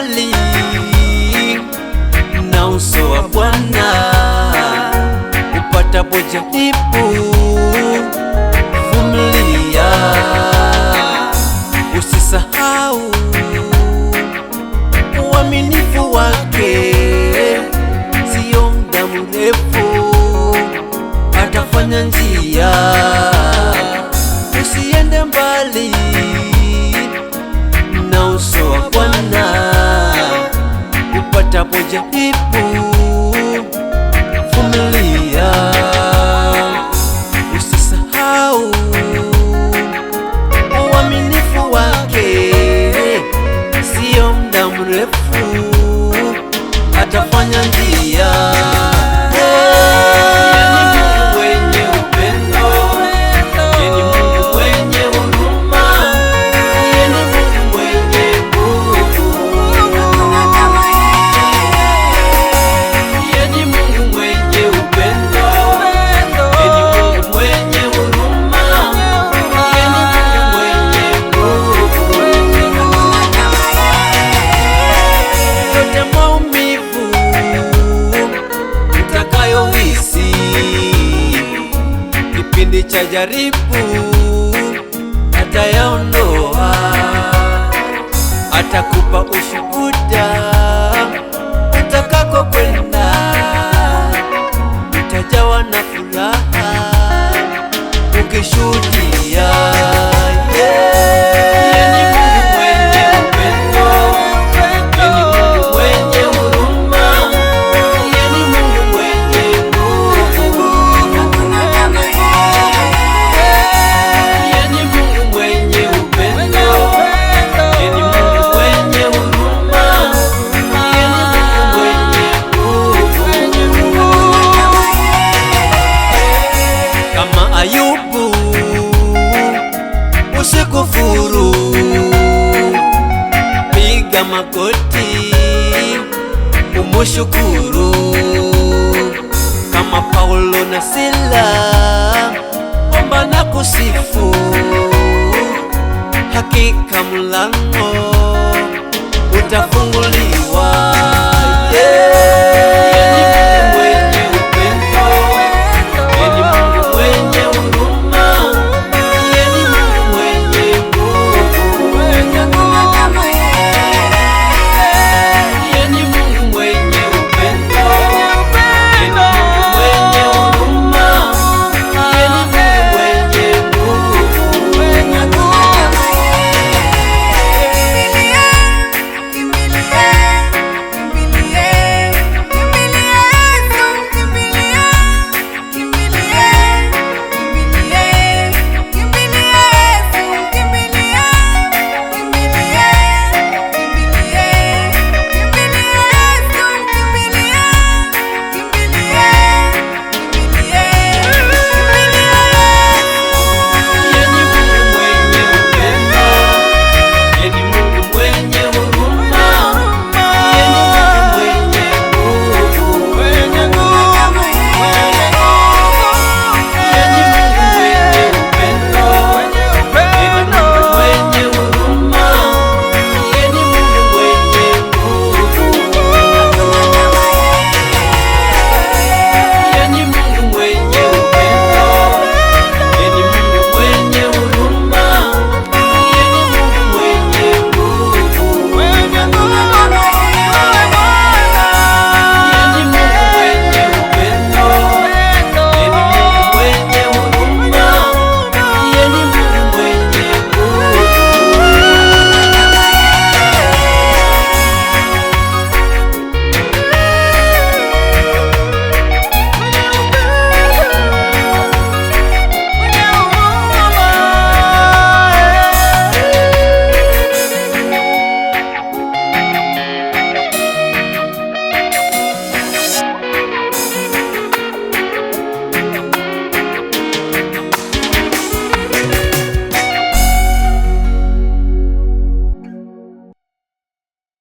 mbali na uso wa Bwana, upatapo jaribu vumilia, usisahau uaminifu wake, sio muda mrefu atafanya njia. Usiende mbali na uso wa Bwana, upatapo jaribu vumilia, usisahau uaminifu wake, sio muda mrefu atafanya njia. Kipindi cha jaribu atayaondoa, atakupa ushuhuda utakako kwenda, utajawa na furaha ukishuhudia. Ayubu, usikufuru, piga magoti umushukuru. Kama Paulo na Sila, omba na kusifu, hakika mlango utafungwa.